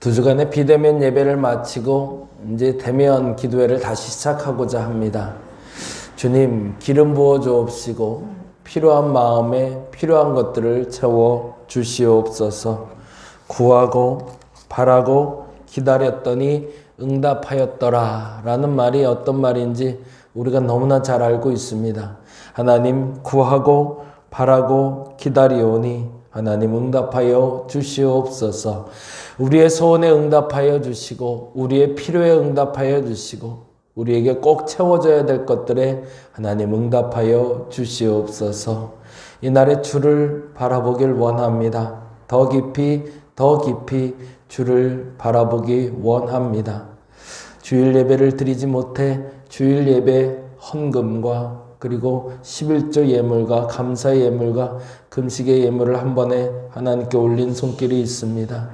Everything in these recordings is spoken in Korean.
두 주간의 비대면 예배를 마치고 이제 대면 기도회를 다시 시작하고자 합니다. 주님, 기름 부어 주옵시고 필요한 마음에 필요한 것들을 채워 주시옵소서. 구하고 바라고 기다렸더니 응답하였더라 라는 말이 어떤 말인지 우리가 너무나 잘 알고 있습니다. 하나님, 구하고 바라고 기다리오니 하나님 응답하여 주시옵소서. 우리의 소원에 응답하여 주시고 우리의 필요에 응답하여 주시고 우리에게 꼭 채워져야 될 것들에 하나님 응답하여 주시옵소서. 이날의 주를 바라보길 원합니다. 더 깊이 주를 바라보기 원합니다. 주일 예배를 드리지 못해 주일 예배 헌금과 그리고 11조 예물과 감사의 예물과 금식의 예물을 한 번에 하나님께 올린 손길이 있습니다.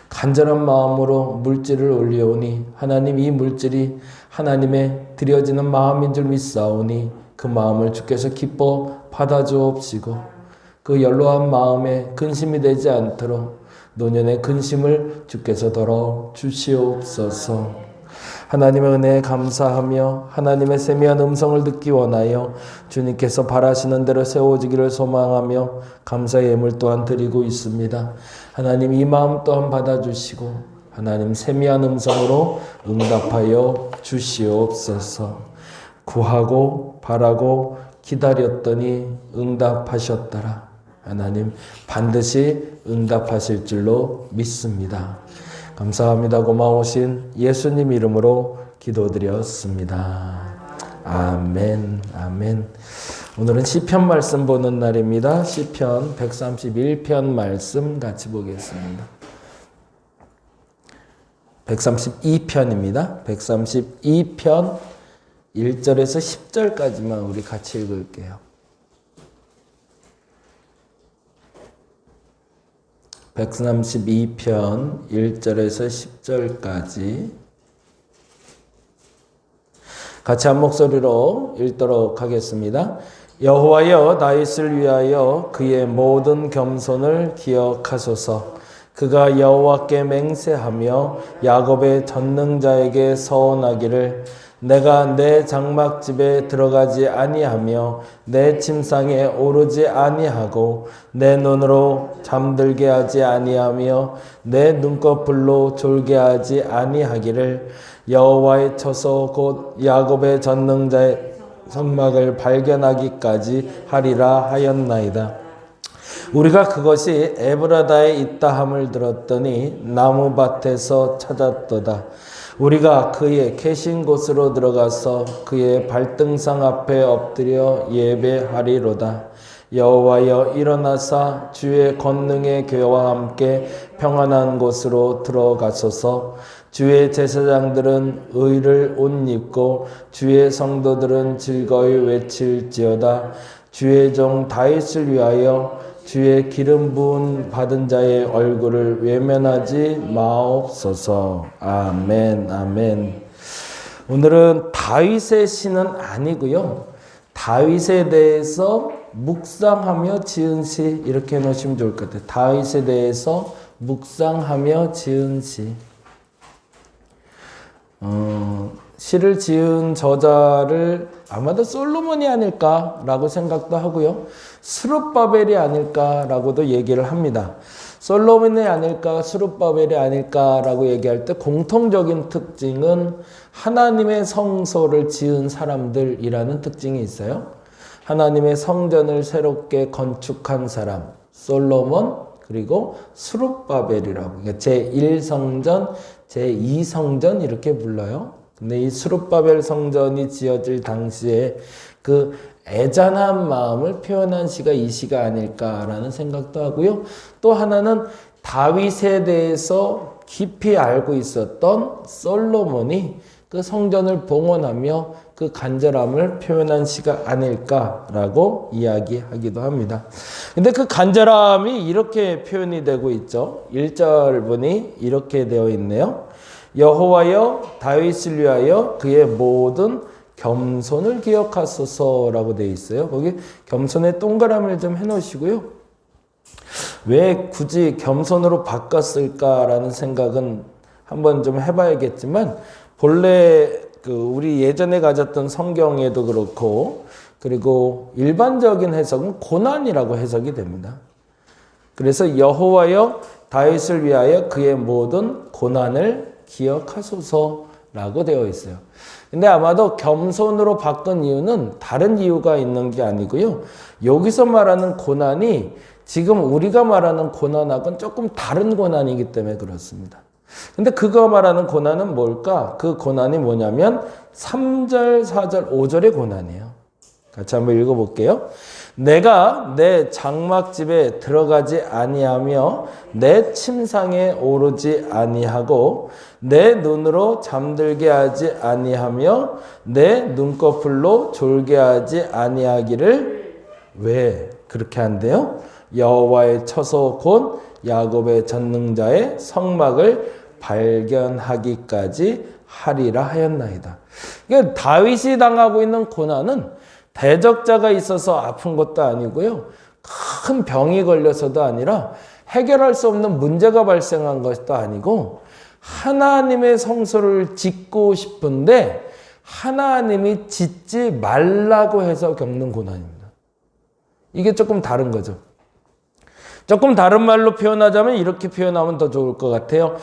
간절한 마음으로 물질을 올리오니 하나님, 이 물질이 하나님의 드려지는 마음인 줄 믿사오니 그 마음을 주께서 기뻐 받아주옵시고 그 연로한 마음에 근심이 되지 않도록 노년의 근심을 주께서 덜어 주시옵소서. 하나님의 은혜에 감사하며 하나님의 세미한 음성을 듣기 원하여 주님께서 바라시는 대로 세워지기를 소망하며 감사의 예물 또한 드리고 있습니다. 하나님, 이 마음 또한 받아주시고 하나님 세미한 음성으로 응답하여 주시옵소서. 구하고 바라고 기다렸더니 응답하셨더라. 하나님, 반드시 응답하실 줄로 믿습니다. 감사합니다. 고마우신 예수님 이름으로 기도드렸습니다. 아멘, 아멘. 오늘은 시편 말씀 보는 날입니다. 시편 131편 말씀 같이 보겠습니다. 132편입니다. 132편 1절에서 10절까지만 우리 같이 읽을게요. 132편 1절에서 10절까지 같이 한 목소리로 읽도록 하겠습니다. 여호와여, 다윗을 위하여 그의 모든 겸손을 기억하소서. 그가 여호와께 맹세하며 야곱의 전능자에게 서원하기를 내가 내 장막집에 들어가지 아니하며 내 침상에 오르지 아니하고 내 눈으로 잠들게 하지 아니하며 내 눈꺼풀로 졸게 하지 아니하기를 여호와의 처소 곧 야곱의 전능자의 성막을 발견하기까지 하리라 하였나이다. 우리가 그것이 에브라다에 있다 함을 들었더니 나무밭에서 찾았도다. 우리가 그의 계신 곳으로 들어가서 그의 발등상 앞에 엎드려 예배하리로다. 여호와여, 일어나사 주의 권능의 교회와 함께 평안한 곳으로 들어가소서. 주의 제사장들은 의를 옷 입고 주의 성도들은 즐거이 외칠지어다. 주의 종 다윗을 위하여 주의 기름 부은 받은 자의 얼굴을 외면하지 마옵소서. 아멘, 아멘. 오늘은 다윗의 시는 아니고요. 다윗에 대해서 묵상하며 지은 시, 이렇게 해놓으시면 좋을 것 같아요. 다윗에 대해서 묵상하며 지은 시. 시를 지은 저자를 아마도 솔로몬이 아닐까라고 생각도 하고요. 스룹바벨이 아닐까라고도 얘기를 합니다. 솔로몬이 아닐까, 스룹바벨이 아닐까라고 얘기할 때 공통적인 특징은 하나님의 성소를 지은 사람들이라는 특징이 있어요. 하나님의 성전을 새롭게 건축한 사람, 솔로몬, 그리고 스룹바벨이라고. 그러니까 제1성전, 제2성전 이렇게 불러요. 근데 이 스룹바벨 성전이 지어질 당시에 그 애잔한 마음을 표현한 시가 이 시가 아닐까라는 생각도 하고요. 또 하나는 다윗에 대해서 깊이 알고 있었던 솔로몬이 그 성전을 봉헌하며 그 간절함을 표현한 시가 아닐까라고 이야기하기도 합니다. 근데 그 간절함이 이렇게 표현이 되고 있죠. 1절분이 이렇게 되어 있네요. 여호와여, 다윗을 위하여 그의 모든 겸손을 기억하소서라고 되어 있어요. 거기 겸손의 동그라미를 좀 해놓으시고요. 왜 굳이 겸손으로 바꿨을까라는 생각은 한번 좀 해봐야겠지만, 본래 우리 예전에 가졌던 성경에도 그렇고, 그리고 일반적인 해석은 고난이라고 해석이 됩니다. 그래서 여호와여 다윗을 위하여 그의 모든 고난을 기억하소서라고 되어 있어요. 근데 아마도 겸손으로 바꾼 이유는 다른 이유가 있는 게 아니고요. 여기서 말하는 고난이 지금 우리가 말하는 고난하고는 조금 다른 고난이기 때문에 그렇습니다. 근데 그거 말하는 고난은 뭘까? 그 고난이 뭐냐면 3절, 4절, 5절의 고난이에요. 같이 한번 읽어볼게요. 내가 내 장막집에 들어가지 아니하며 내 침상에 오르지 아니하고 내 눈으로 잠들게 하지 아니하며 내 눈꺼풀로 졸게 하지 아니하기를. 왜 그렇게 한대요? 여호와의 처소 곧 야곱의 전능자의 성막을 발견하기까지 하리라 하였나이다. 그러니까 다윗이 당하고 있는 고난은 대적자가 있어서 아픈 것도 아니고요. 큰 병이 걸려서도 아니라 해결할 수 없는 문제가 발생한 것도 아니고 하나님의 성소를 짓고 싶은데 하나님이 짓지 말라고 해서 겪는 고난입니다. 이게 조금 다른 거죠. 조금 다른 말로 표현하자면 이렇게 표현하면 더 좋을 것 같아요.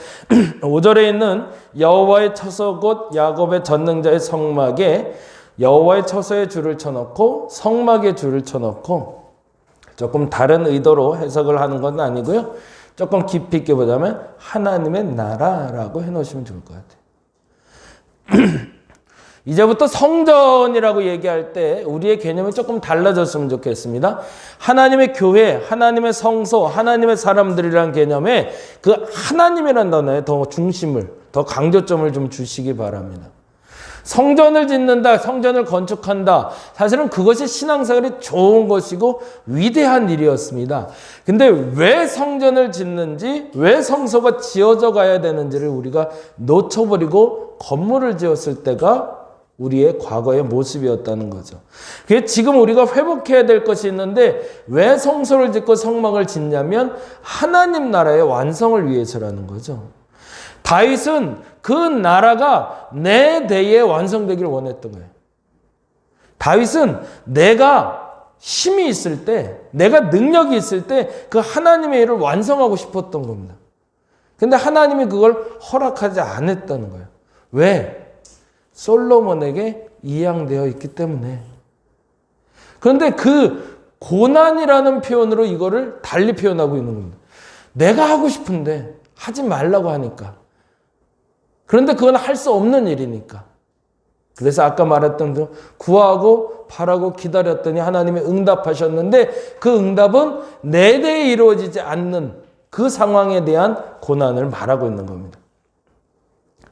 5절에 있는 여호와의 처소 곧 야곱의 전능자의 성막에 여호와의 처소에 줄을 쳐놓고 성막에 줄을 쳐놓고, 조금 다른 의도로 해석을 하는 건 아니고요. 조금 깊이 있게 보자면 하나님의 나라라고 해놓으시면 좋을 것 같아요. 이제부터 성전이라고 얘기할 때 우리의 개념이 조금 달라졌으면 좋겠습니다. 하나님의 교회, 하나님의 성소, 하나님의 사람들이라는 개념에 그 하나님이라는 단어에 더 중심을, 더 강조점을 좀 주시기 바랍니다. 성전을 짓는다, 성전을 건축한다. 사실은 그것이 신앙생활이 좋은 것이고 위대한 일이었습니다. 근데 왜 성전을 짓는지, 왜 성소가 지어져 가야 되는지를 우리가 놓쳐버리고 건물을 지었을 때가 우리의 과거의 모습이었다는 거죠. 그래서 지금 우리가 회복해야 될 것이 있는데 왜 성소를 짓고 성막을 짓냐면 하나님 나라의 완성을 위해서라는 거죠. 다윗은 그 나라가 내 대에 완성되기를 원했던 거예요. 다윗은 내가 힘이 있을 때, 내가 능력이 있을 때 그 하나님의 일을 완성하고 싶었던 겁니다. 근데 하나님이 그걸 허락하지 않았다는 거예요. 왜? 솔로몬에게 이양되어 있기 때문에. 그런데 그 고난이라는 표현으로 이거를 달리 표현하고 있는 겁니다. 내가 하고 싶은데 하지 말라고 하니까. 그런데 그건 할 수 없는 일이니까. 그래서 아까 말했던 대로 구하고 바라고 기다렸더니 하나님이 응답하셨는데 그 응답은 내 대에 이루어지지 않는 그 상황에 대한 고난을 말하고 있는 겁니다.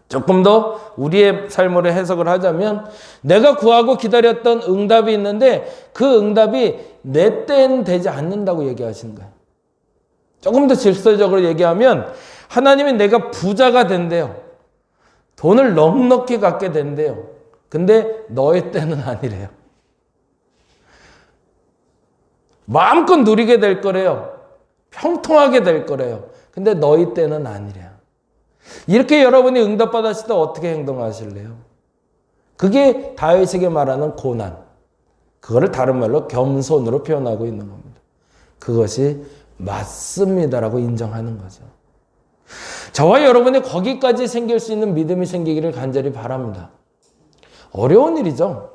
조금 더 우리의 삶으로 해석을 하자면 내가 구하고 기다렸던 응답이 있는데 그 응답이 내 때는 되지 않는다고 얘기하시는 거예요. 조금 더 질서적으로 얘기하면 하나님이 내가 부자가 된대요. 돈을 넉넉히 갖게 된대요. 근데 너의 때는 아니래요. 마음껏 누리게 될 거래요. 평통하게 될 거래요. 근데 너희 때는 아니래요. 이렇게 여러분이 응답받았을 때 어떻게 행동하실래요? 그게 다윗에게 말하는 고난. 그거를 다른 말로 겸손으로 표현하고 있는 겁니다. 그것이 맞습니다라고 인정하는 거죠. 저와 여러분이 거기까지 생길 수 있는 믿음이 생기기를 간절히 바랍니다. 어려운 일이죠.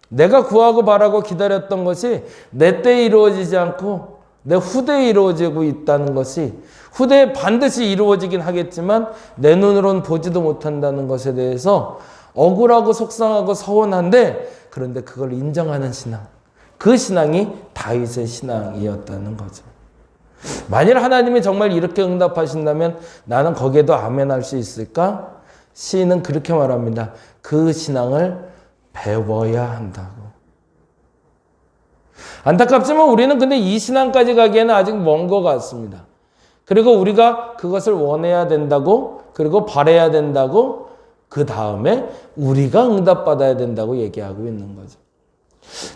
내가 구하고 바라고 기다렸던 것이 내 때에 이루어지지 않고 내 후대에 이루어지고 있다는 것이, 후대에 반드시 이루어지긴 하겠지만 내 눈으로는 보지도 못한다는 것에 대해서 억울하고 속상하고 서운한데, 그런데 그걸 인정하는 신앙, 그 신앙이 다윗의 신앙이었다는 거죠. 만일 하나님이 정말 이렇게 응답하신다면 나는 거기에도 아멘할 수 있을까? 시인은 그렇게 말합니다. 그 신앙을 배워야 한다고. 안타깝지만 우리는 근데 이 신앙까지 가기에는 아직 먼 것 같습니다. 그리고 우리가 그것을 원해야 된다고, 그리고 바라야 된다고, 그 다음에 우리가 응답받아야 된다고 얘기하고 있는 거죠.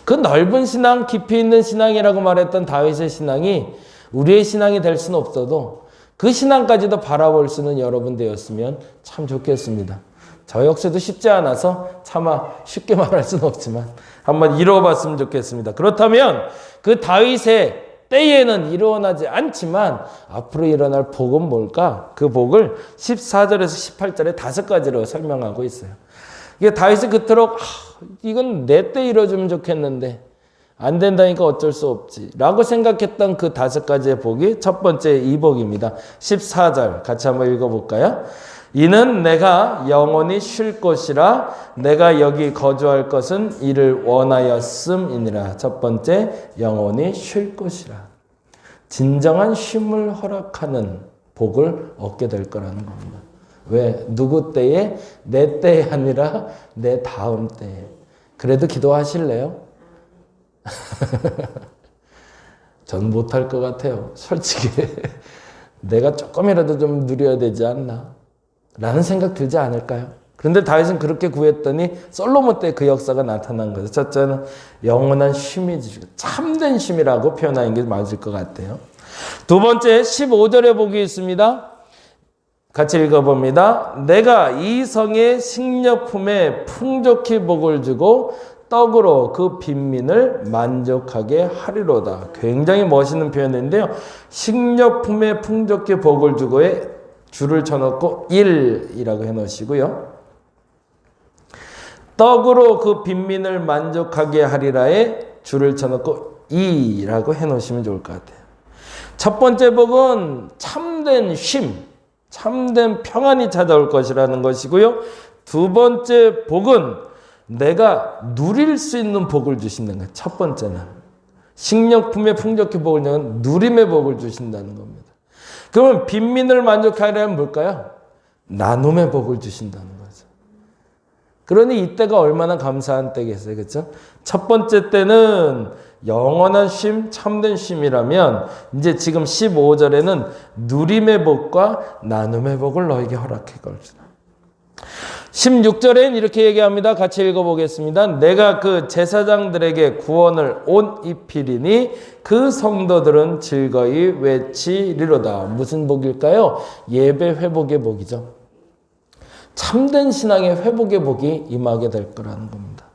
그 넓은 신앙, 깊이 있는 신앙이라고 말했던 다윗의 신앙이 우리의 신앙이 될 수는 없어도 그 신앙까지도 바라볼 수 있는 여러분 되었으면 참 좋겠습니다. 저 역시도 쉽지 않아서 차마 쉽게 말할 수는 없지만 한번 이루어봤으면 좋겠습니다. 그렇다면 그 다윗의 때에는 일어나지 않지만 앞으로 일어날 복은 뭘까? 그 복을 14절에서 18절에 5가지로 설명하고 있어요. 이게 다윗이 그토록 이건 내 때 이루어지면 좋겠는데 안 된다니까 어쩔 수 없지 라고 생각했던 그 5가지의 복이 첫 번째 이 복입니다. 14절 같이 한번 읽어볼까요? 이는 내가 영원히 쉴 곳이라 내가 여기 거주할 것은 이를 원하였음이니라. 첫 번째, 영원히 쉴 곳이라. 진정한 쉼을 허락하는 복을 얻게 될 거라는 겁니다. 왜? 누구 때에? 내 때에 아니라 내 다음 때에. 그래도 기도하실래요? 전 못할 것 같아요. 솔직히 내가 조금이라도 좀 누려야 되지 않나 라는 생각 들지 않을까요? 그런데 다윗은 그렇게 구했더니 솔로몬 때 그 역사가 나타난 거죠. 첫째는 영원한 쉼이 주시고 참된 쉼이라고 표현하는 게 맞을 것 같아요. 두 번째 15절에 복이 있습니다. 같이 읽어봅니다. 내가 이 성의 식료품에 풍족히 복을 주고 떡으로 그 빈민을 만족하게 하리로다. 굉장히 멋있는 표현인데요. 식료품에 풍족히 복을 주고에 줄을 쳐놓고 일이라고 해놓으시고요. 떡으로 그 빈민을 만족하게 하리라에 줄을 쳐놓고 이라고 해놓으시면 좋을 것 같아요. 첫 번째 복은 참된 쉼, 참된 평안이 찾아올 것이라는 것이고요. 두 번째 복은 내가 누릴 수 있는 복을 주신다는 거예요. 첫 번째는 식료품에 풍족히 복을 주는 누림의 복을 주신다는 겁니다. 그러면 빈민을 만족하려면 뭘까요? 나눔의 복을 주신다는 거죠. 그러니 이때가 얼마나 감사한 때겠어요. 그렇죠? 첫 번째 때는 영원한 쉼, 참된 쉼이라면 이제 지금 15절에는 누림의 복과 나눔의 복을 너에게 허락해 걸지다. 16절엔 이렇게 얘기합니다. 같이 읽어보겠습니다. 내가 그 제사장들에게 구원을 온 입히리니 그 성도들은 즐거이 외치리로다. 무슨 복일까요? 예배 회복의 복이죠. 참된 신앙의 회복의 복이 임하게 될 거라는 겁니다.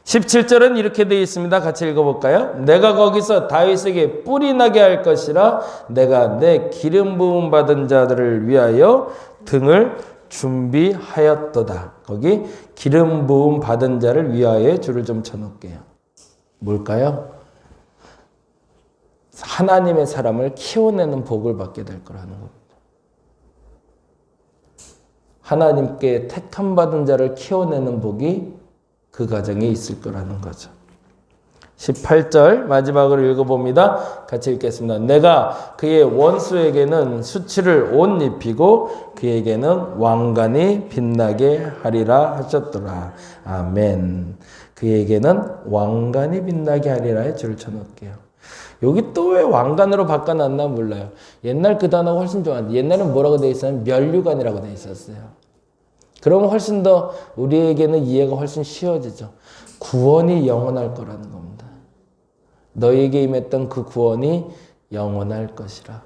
17절은 이렇게 되어 있습니다. 같이 읽어볼까요? 내가 거기서 다윗에게 뿔이 나게 할 것이라 내가 내 기름 부음 받은 자들을 위하여 등을 준비하였도다. 거기 기름 부음 받은 자를 위하여 줄을 좀 쳐놓을게요. 뭘까요? 하나님의 사람을 키워내는 복을 받게 될 거라는 겁니다. 하나님께 택함 받은 자를 키워내는 복이 그 가정에 있을 거라는 거죠. 18절 마지막으로 읽어봅니다. 같이 읽겠습니다. 내가 그의 원수에게는 수치를 옷 입히고 그에게는 왕관이 빛나게 하리라 하셨더라. 아멘. 그에게는 왕관이 빛나게 하리라에 줄을 쳐놓을게요. 여기 또 왜 왕관으로 바꿔놨나 몰라요. 옛날 그 단어가 훨씬 좋았는데 옛날엔 뭐라고 되어 있었냐면 면류관이라고 되어 있었어요. 그러면 훨씬 더 우리에게는 이해가 훨씬 쉬워지죠. 구원이 영원할 거라는 겁니다. 너희에게 임했던 그 구원이 영원할 것이라.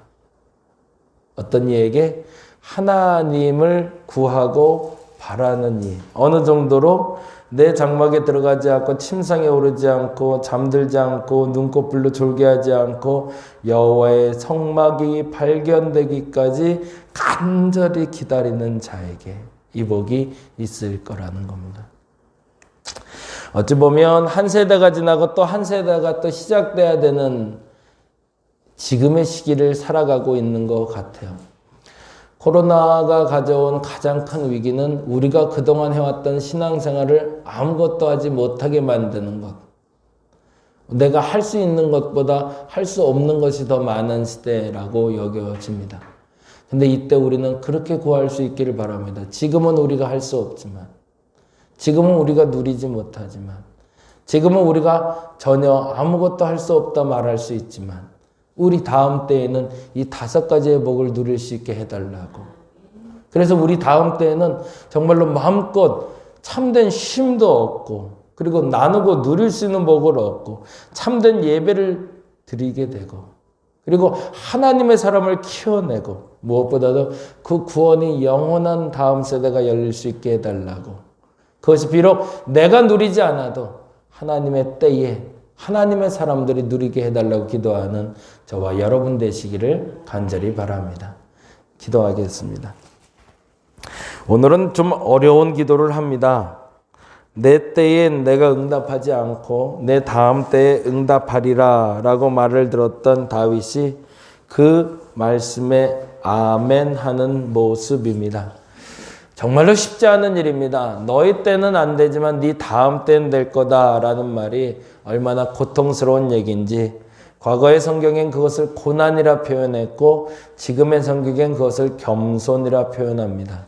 어떤 이에게 하나님을 구하고 바라는 이. 어느 정도로 내 장막에 들어가지 않고 침상에 오르지 않고 잠들지 않고 눈꺼풀로 졸게하지 않고 여호와의 성막이 발견되기까지 간절히 기다리는 자에게 이 복이 있을 거라는 겁니다. 어찌 보면 한 세대가 지나고 또 한 세대가 또 시작돼야 되는 지금의 시기를 살아가고 있는 것 같아요. 코로나가 가져온 가장 큰 위기는 우리가 그동안 해왔던 신앙생활을 아무것도 하지 못하게 만드는 것. 내가 할 수 있는 것보다 할 수 없는 것이 더 많은 시대라고 여겨집니다. 근데 이때 우리는 그렇게 구할 수 있기를 바랍니다. 지금은 우리가 할 수 없지만, 지금은 우리가 누리지 못하지만, 지금은 우리가 전혀 아무것도 할 수 없다 말할 수 있지만, 우리 다음 때에는 이 5가지의 복을 누릴 수 있게 해달라고. 그래서 우리 다음 때에는 정말로 마음껏 참된 쉼도 얻고, 그리고 나누고 누릴 수 있는 복을 얻고, 참된 예배를 드리게 되고 그리고 하나님의 사람을 키워내고 무엇보다도 그 구원이 영원한 다음 세대가 열릴 수 있게 해달라고 그것이 비록 내가 누리지 않아도 하나님의 때에 하나님의 사람들이 누리게 해달라고 기도하는 저와 여러분 되시기를 간절히 바랍니다. 기도하겠습니다. 오늘은 좀 어려운 기도를 합니다. 내 때에 내가 응답하지 않고 내 다음 때에 응답하리라 라고 말을 들었던 다윗이 그 말씀에 아멘 하는 모습입니다. 정말로 쉽지 않은 일입니다. 너희 때는 안 되지만 네 다음 때는 될 거다라는 말이 얼마나 고통스러운 얘기인지 과거의 성경엔 그것을 고난이라 표현했고 지금의 성경엔 그것을 겸손이라 표현합니다.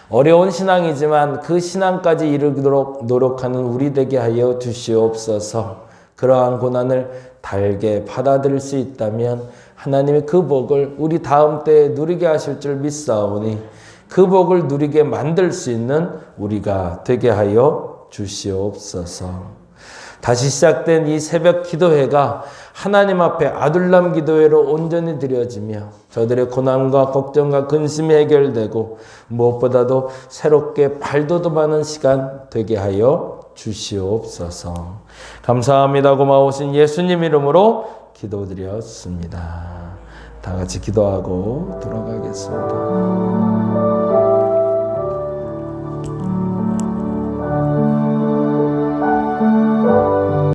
어려운 신앙이지만 그 신앙까지 이르도록 노력하는 우리 되게 하여 주시옵소서. 그러한 고난을 달게 받아들일 수 있다면 하나님의 그 복을 우리 다음 때에 누리게 하실 줄 믿사오니 그 복을 누리게 만들 수 있는 우리가 되게 하여 주시옵소서. 다시 시작된 이 새벽 기도회가 하나님 앞에 아둘람 기도회로 온전히 드려지며 저들의 고난과 걱정과 근심이 해결되고 무엇보다도 새롭게 발돋움하는 시간 되게 하여 주시옵소서. 감사합니다. 고마우신 예수님 이름으로 기도드렸습니다. 다 같이 기도하고 돌아가겠습니다.